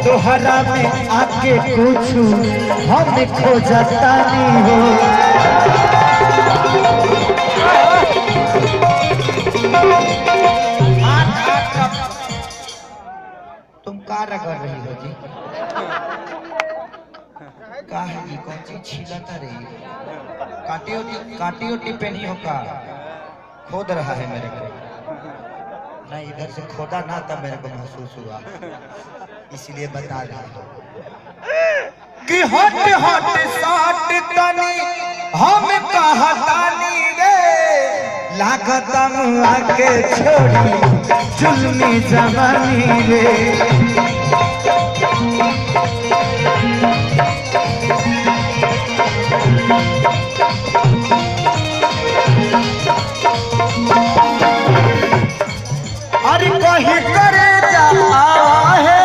तोहरा में आके कुछ हम खो जाता नहीं हो। तुम कार्य कर रही हो जी? का है जी? कौन चीज छीलाता रही? काटी ओटी पे नहीं होगा, खोद रहा है मेरे को। नहीं, इधर से खोदा ना तब मेरे को महसूस हुआ, इसलिए बता रहा हूँ कि हट हट साट तनी हम कहतानी रे, लागत आके छोड़ी जुल्मी जवानी रे। अरे कहीं करे जा है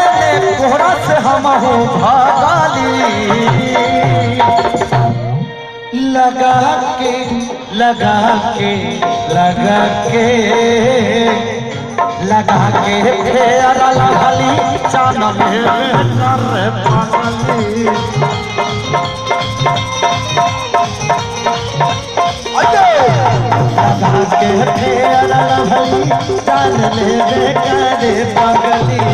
कोहरा से हम हो भागाली, लगा के लगा के लगा के लगा के फेर लगली चान में नर पागली। लगा के फेर लगली चान में करे पागली।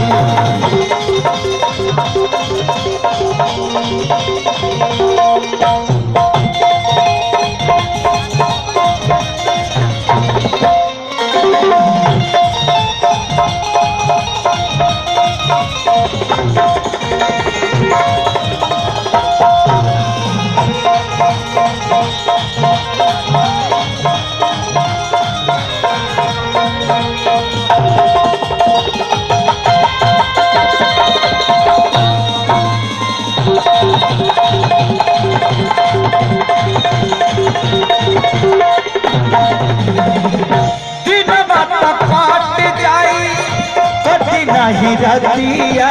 रतिया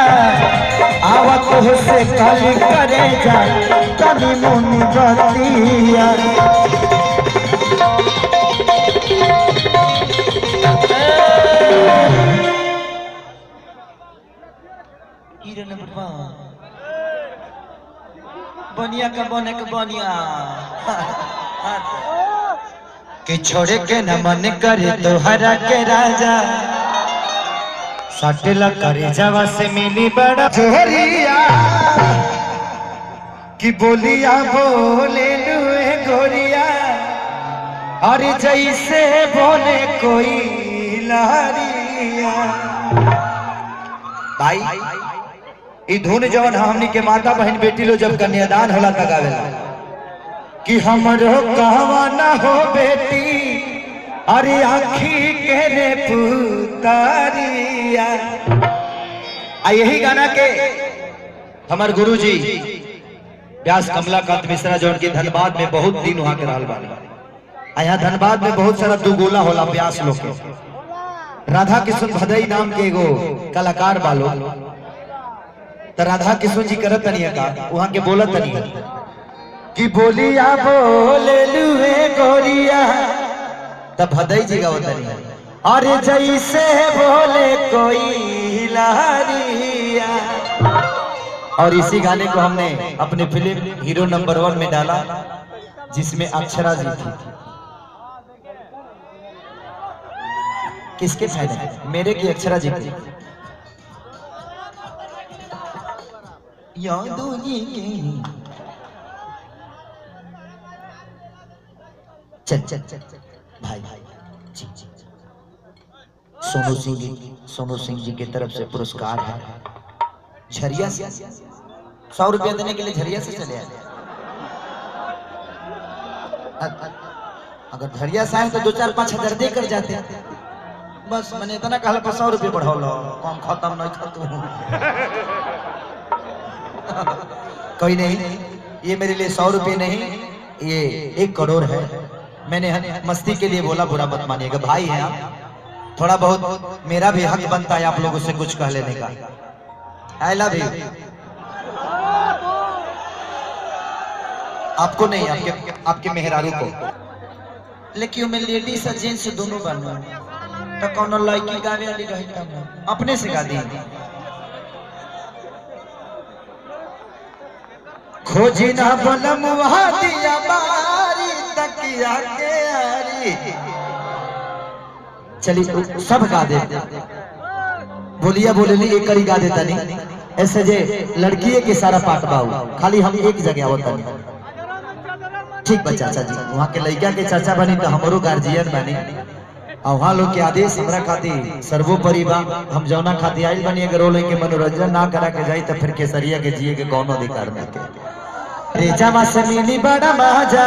आवत हो से कल करे जा तनी मुनि बतिया। बनिया का बने के बनिया कि छोड़े के न मन करे तोहरा के राजा, सटला करे जवा से मिली बड़ा जोरिया कि बोलिया बोले लुए गोरिया, और जैसे बोले कोई लहरिया। भाई ई धुन जवन हमनी के माता बहन बेटी लो जब कन्यादान होला त गावेला कि हमरो कहवा ना हो बेटी, अरे आखी के रे पुतारिया। यही गाना के हमारे गुरुजी व्यास कमलाकांत मिश्रा जो उनके धनबाद में बहुत दिन वहां के रहल बानी। यहाँ धनबाद में बहुत सारा दुगोला होला व्यास लोग के। राधा किशन भदई नाम के एगो कलाकार बालो, तो राधा किशन जी करत तनिया का वहां के बोलत तनिया कि बोलिया बोले लुए गोरिया, तब भदई जी गावत तनिया अरे जैसे बोले कोई लहरिया। और इसी गाने को हमने अपने फिल्म हीरो नंबर 1 में डाला, जिसमें अक्षरा जी थी। किसके फायदे? मेरे की अक्षरा जी थी। यादों की चल चल चल भाई भाई जी जी। सोनू सिंह जी की तरफ से पुरस्कार है। झरिया से 100 रुपया देने के लिए झरिया से चले आए। अगर झरिया से आए तो 2-4-5 हजार दे कर जाते। बस मैंने इतना कहा 100 रुपये बढ़ा लो, कम खत्म नहीं खत्म। कोई नहीं, ये मेरे लिए 100 रुपये नहीं, ये 1 करोड़ है। मैंने मस्ती के लिए बोला, बुरा मत मानिएगा, भाई है आप। थोड़ा बहुत मेरा भी हक बनता है आप लोगों से कुछ कह लेने का। I love you. आपको नहीं, आपके मेहरारू को। लेकिन मैं लेडीज और जेंट्स दोनों बनूं तो कौन लड़की गावे वाली रही तब अपने से गा दी। खोजी ना बलम वहा दिया बारी तकिया के आरी। चलिए सब गा दे, बोलिया बोलेली एक करी गा देता नहीं ऐसे जे लड़की के सारा पाठ बाऊ खाली हम एक जगह होता नहीं। ठीक बा चाचा जी, वहाँ के लड़का के चाचा बनी तो हमारो गार्जियन बनी और वहाँ लोग के आदेश हमरा खातिर सर्वोपरि बा। हम जौना खातिर आइल बनी अगर लोग के मनोरंजन ना करा के जाई तो फिर केसरिया के जिए के कौन अधिकार नहीं के। रेचा मा से मिली बड़ा मजा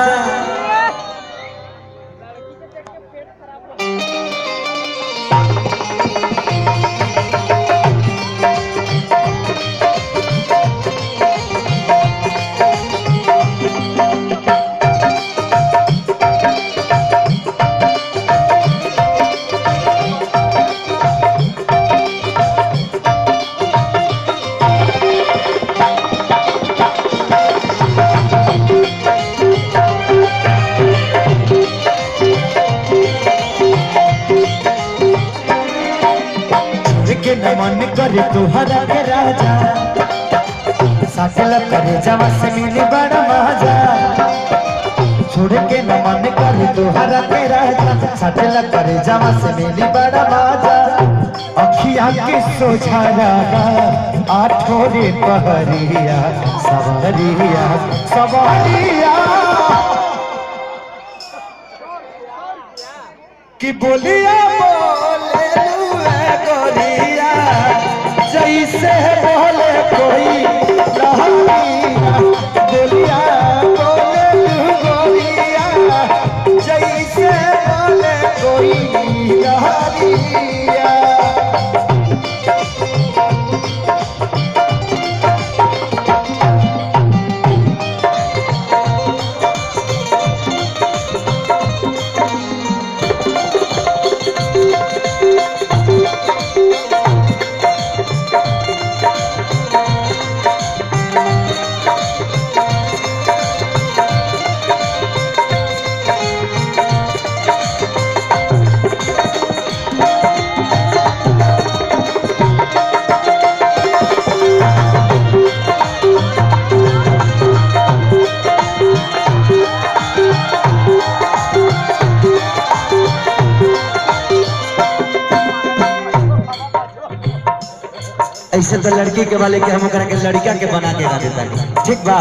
मन करे तुहरा के राजा सासल करे जवा से मिली बड़ा मजा। छोड़ के न मन करे तुहरा के राजा सासल करे जवा से मिली बड़ा मजा। अखियां के सोझा रहा आठोरे पहरिया सवारिया सवारिया कि बोलिया बोले गोरिया जैसे बोले कोई लहरिया। बोलिया बोले गोरिया जैसे बोले कोई लहरिया। ऐसे तो लड़की के वाले के हम के लड़का के बना के गा देता। ठीक बा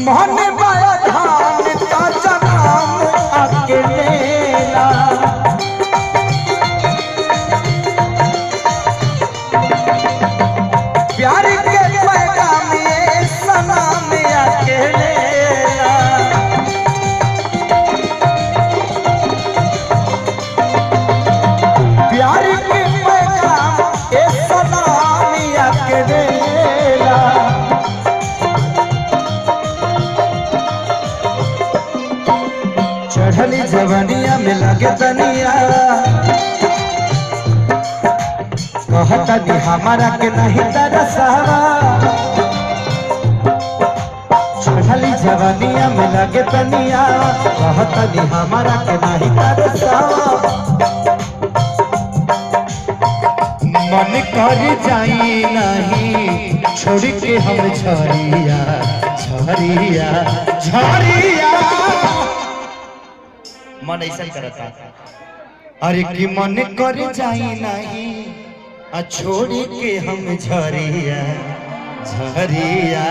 मन बाया धान का जनाम अकेला प्यार के पैगाम ये सलाम अकेला। प्यार के चढ़ली जवनिया में लगे तनिया कहता नी हमारा के नहीं तरसावा। चढ़ली जवनिया में लगे तनिया कहता नी हमारा के नहीं तरसावा। मन कर जाई नहीं छोड़ के हम झरिया झरिया झरिया। मन ऐसा करता अरे कि मन कर जाई नहीं छोड़ के हम झरिया झरिया।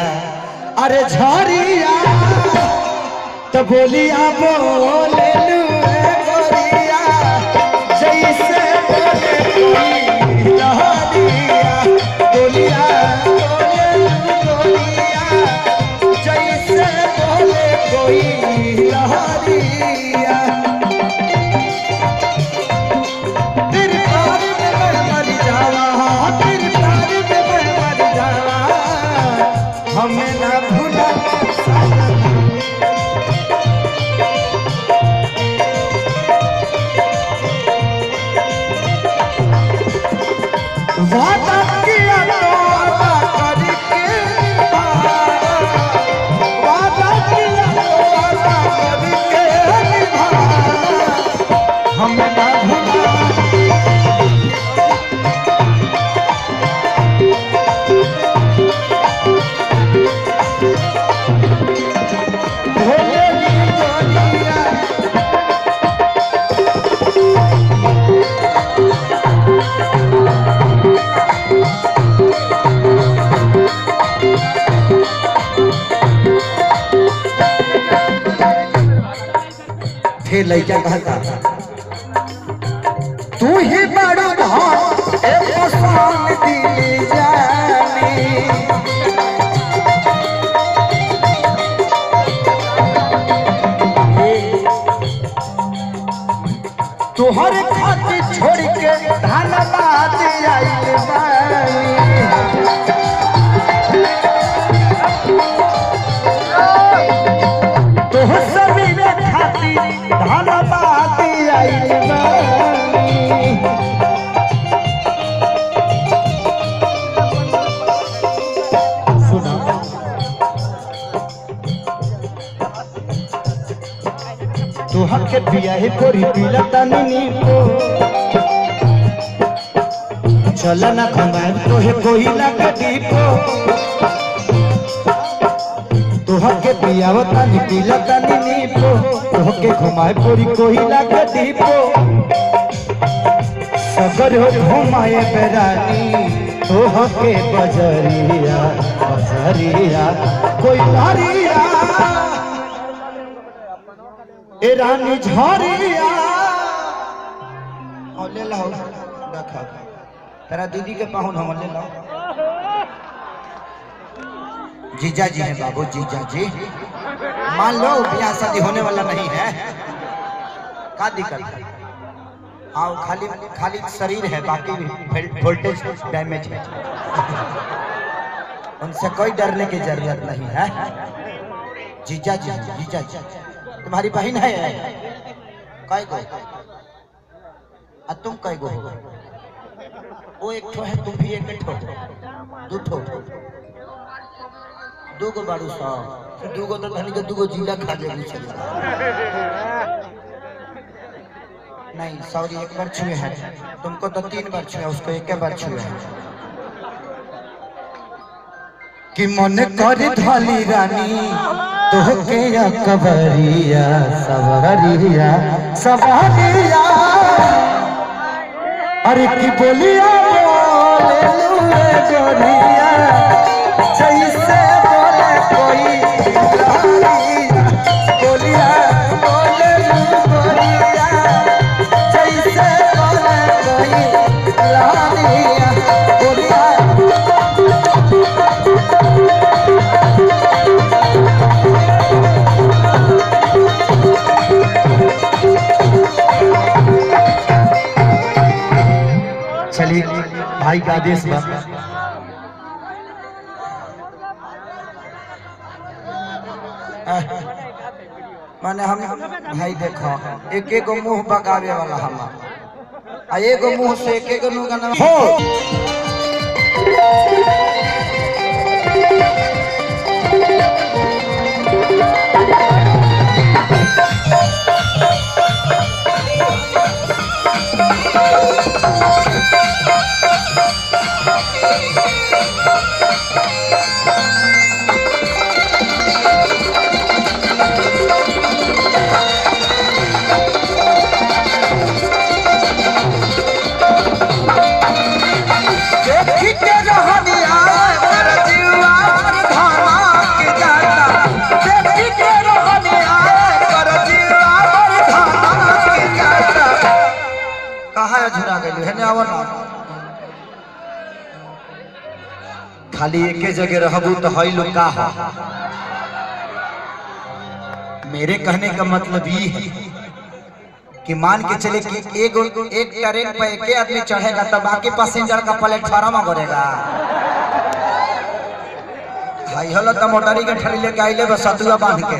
अरे झरिया तो बोलिया बोले गोरिया जैसे बोले कोई लहरिया। बोलिया बोले गोरिया जैसे बोले कोई लहरिया। तेरे प्यार में मैं मर जावा तेरे प्यार में मैं मर जावा हमें ना भूला। वादा किया वादा करके वादा किया वादा करके हमें ना भूला। के लड़का कहता तू ही बड़ा धाम ए पसंद दिल जानी तुहरे खातिर छोड़ के धनबाद आइल बानी तोहर सभी खातिर धनबाद आइल बानी सुना तुहर के बियाह कोरी पीला तनी को चल ना घुमाए तोहे कोई लगा दीपो तुहर के बियाह तनी पीला तनी को तोह के घुमाए पूरी कोई लगा दीपो सगर हो घुमाए बेरानी तोह के बजरिया बजरिया कोई लारिया ए रानी झरिया और ले लाओ रखा तेरा दीदी के पाहुन हम ले लाओ जीजा जी हैं बाबू जीजा जी मान लो ब्याह शादी होने वाला नहीं है क्या दिक्कत है हाँ खाली खाली शरीर है बाकी वोल्टेज डैमेज है उनसे कोई डरने की जरूरत नहीं है जीजा जी तुम्हारी बहन है कै गो तुम कै गो हो वो एक ठो है तुम भी एक ठो दू ठो दो गो बारू सा दू गो तो धनी के दू गो जिला खा जाएगी नहीं सॉरी एक बार छुए हैं तुमको तो 3 बार छुए उसको एक बार छुए हैं कि मन कर धाली रानी तोहके कबरिया सवरिया सवरिया अरे की बोलिया बोले लुए गोरिया जैसे बोले कोई बोलिया बोले लुए गोरिया जैसे बोले कोई लारिया बोलिया चलिए भाई का आदेश बा माने हम भाई देखो एक एक मुंह पकावे वाला हमारा एक मुंह से एक गाना हो खाली एक जगह रहबू तो हई लोग का मेरे कहने का मतलब ये है कि मान के चले कि एक ट्रेन पर एक आदमी चढ़ेगा तो बाकी पैसेंजर का प्लेटफार्म करेगा भाई हलो तो मोटरी के ठरी लेके आइले बस सतुआ बांध के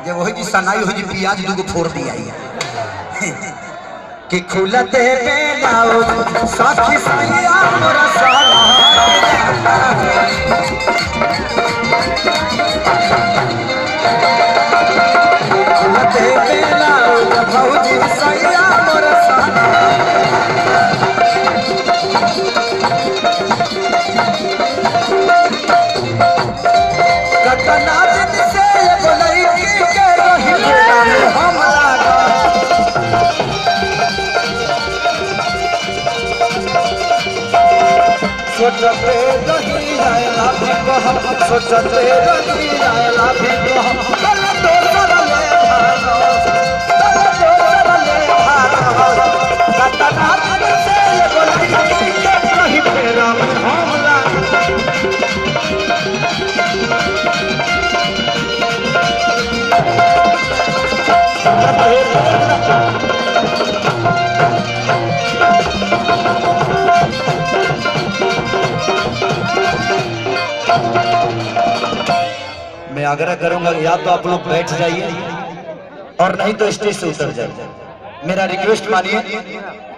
जब वही जी सनाई हो जी प्याज दूगो फोड़ दिया कि खुलते बेलाओ साखी सैया मोरा साला खुलते बेलाओ भौजी सैया मोरा साला कतना दिन से बोलई के रही हम लागा सोचते रही जायला भी कहम सोचते रही जायला भी कहम कल तो सरले भानो मैं आग्रह करूंगा या तो आप लोग बैठ जाइए और नहीं तो स्टेज से उतर जाइए। मेरा रिक्वेस्ट मानिए,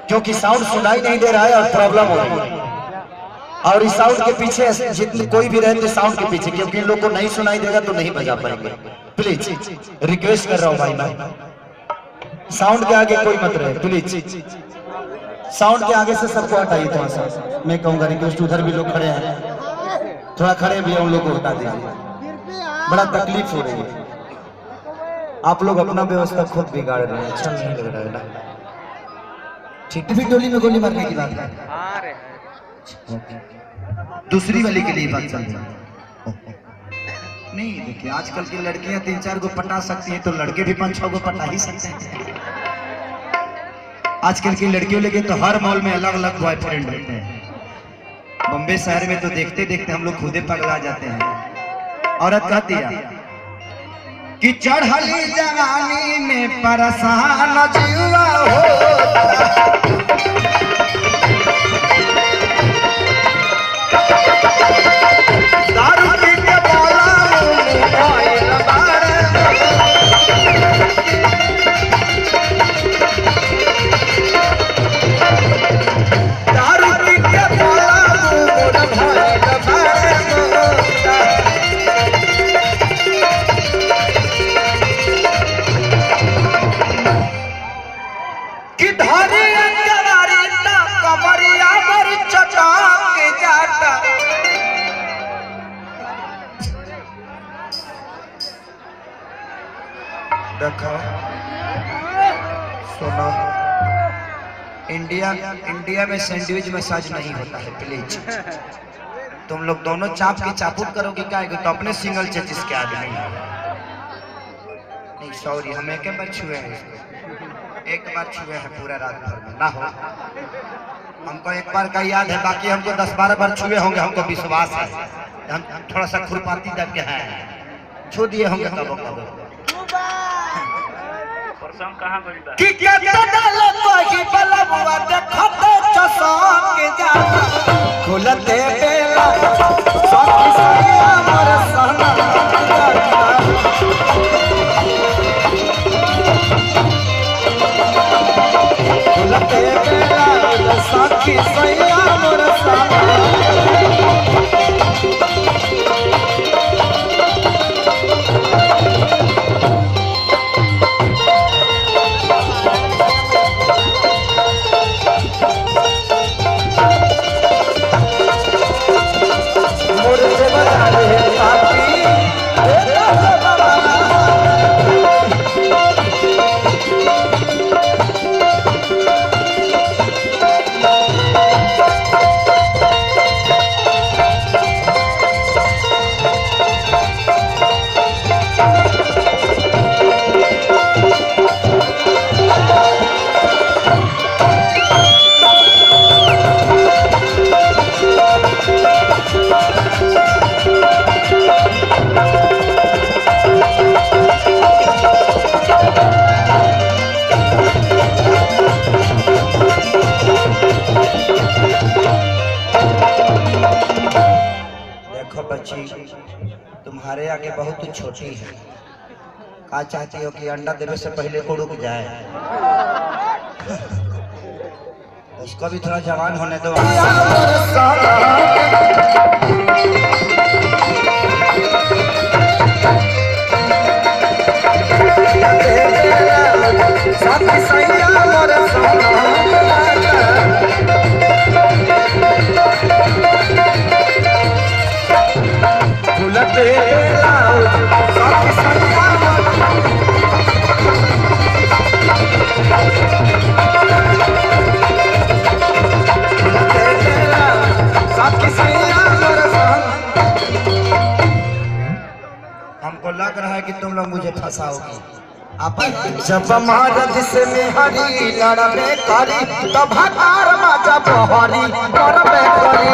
क्योंकि साउंड सुनाई नहीं दे रहा है और प्रॉब्लम हो रही है। और इस साउंड के पीछे जितने कोई भी रहते साउंड के पीछे, क्योंकि इन लोग को नहीं सुनाई देगा तो नहीं बजा पाएंगे। प्लीज रिक्वेस्ट कर रहा हूँ भाई, मैं साउंड के आगे कोई मत रहे प्लीज। साउंड के आगे से सबको हटाइए थोड़ा सा, मैं कहूँगा रिक्वेस्ट। उधर भी लोग खड़े हैं, थोड़ा खड़े भी उन लोग को हटा दीजिए, बड़ा तकलीफ हो रही है। आप लोग अपना व्यवस्था खुद बिगाड़ रहे हैं, अच्छा नहीं लग रहा है ना। ठीक है, डोली में गोली मारने की बात है, दूसरी वाली के लिए बात चल रही है। नहीं देखिए, आजकल की लड़कियां 3-4 को पटा सकती हैं, तो लड़के भी 5-6 को पटा ही सकते हैं। आजकल की लड़कियों लेके तो हर मॉल में अलग अलग बॉयफ्रेंड रहते हैं। बम्बे शहर में तो देखते देखते हम लोग खुदे पगला जाते हैं। औरत कहती है कि चढ़ली जवानी में परेशान जीवा होता, दारू पी के बोला मोबाइल बारे, दारू पी के बोला मोबाइल बारे कि धारी अंगवारी ना कमरिया पर चटाक के जाता। देखो सुनो, इंडिया में सैंडविच मसाज नहीं होता है प्लीज। तुम लोग दोनों चाप की चापूट करोगे क्या? तो अपने सिंगल चेचिस के आदमी नहीं, सॉरी, हम एक बार छुए हैं इसको, एक बार छुए हैं पूरा रात भर में ना हो। हमको एक बार का याद है, बाकी हमको 10-12 बार छुए होंगे, हमको विश्वास है। हम थोड़ा सा खुरपाती टाइप के हैं, छू दिए होंगे कबो कबो। कहाँ बोलता कि डाले कोई बलबुआ देखते चसक के जा खुलते बेला सखी सैया मोर सहना खुलते बेला सखी सैया मोर सहना। तुम्हारे आगे बहुत छोटी है, क्या चाहती हो कि अंडा देने से पहले को रुक जाए? उसको भी थोड़ा जवान होने दो। हमको लग रहा है कि तुम लोग मुझे फंसाओगे। जब महाराज से मेहरी लड़बे करी तब हकार माजा बहरी करबे करी।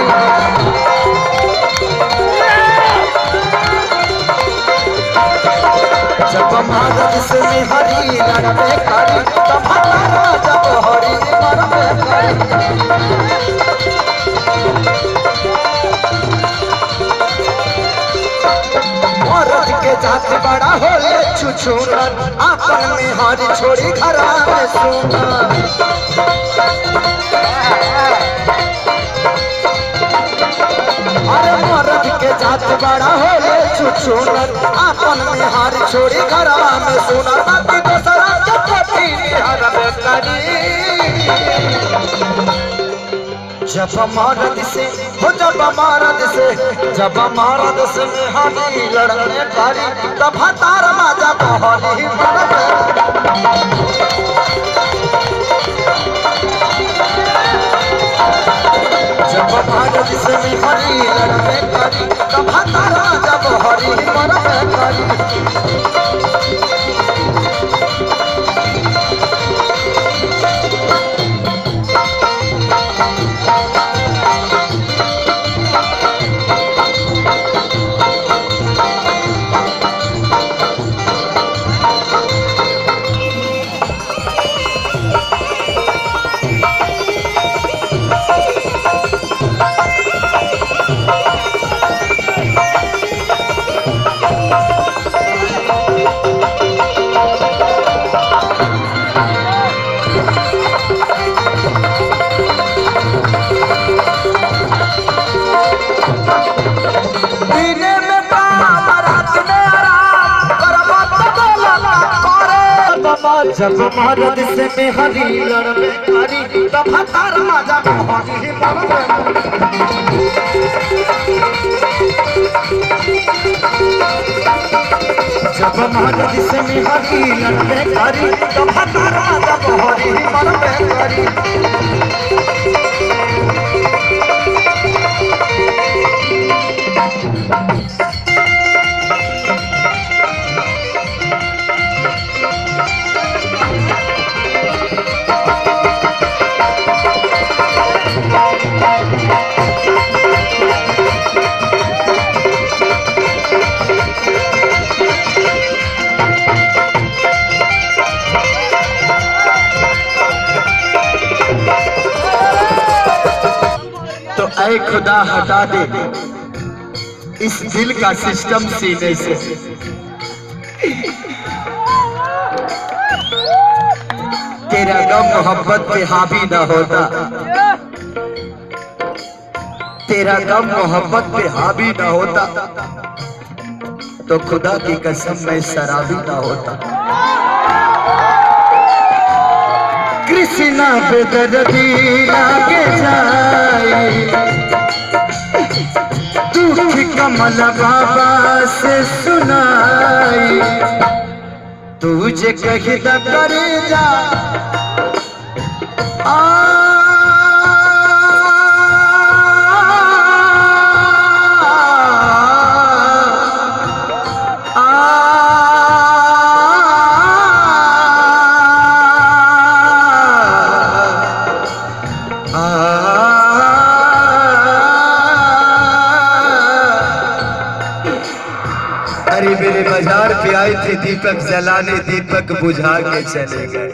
जब महाराज से हरी लड़बे करी तब तारा जब हरी मरबे करी। औरत के जात बड़ा होले छुछुनर आपन में हरी छोड़ी घरा में सुनर। अरे मर्द के जात बड़ा होले छुछुनर आपन में हार छोड़ी घरा में सुनर। बाकी दोसरा चपटी हरबे करी। जब मर्द से हो जब मर्द से हारी लड़ने करी तब तार माजा बहरी मरबे। जब महाराज से हरी लड़बे करी तब तारा जब हरी मरबे करी। जब मर्द से हरी लड़बे करी तब तार माजा बहरी मरबे। जब मर्द से हरी लड़बे करी तब तार माजा बहरी मरबे करी। तो ऐ खुदा हटा दे इस दिल का सिस्टम सीने से। तेरा गम मोहब्बत पे हावी ना होता, तेरा गम मोहब्बत पे हावी ना होता तो खुदा की कसम मैं शराबी ना होता। कृष्णा बेदर्दी लागे जाए दुख कमल बाबा से सुनाई। तुझे कही द करे जा अरे मेरे बाजार पे आए थे दीपक जलाने, दीपक बुझा के चले गए।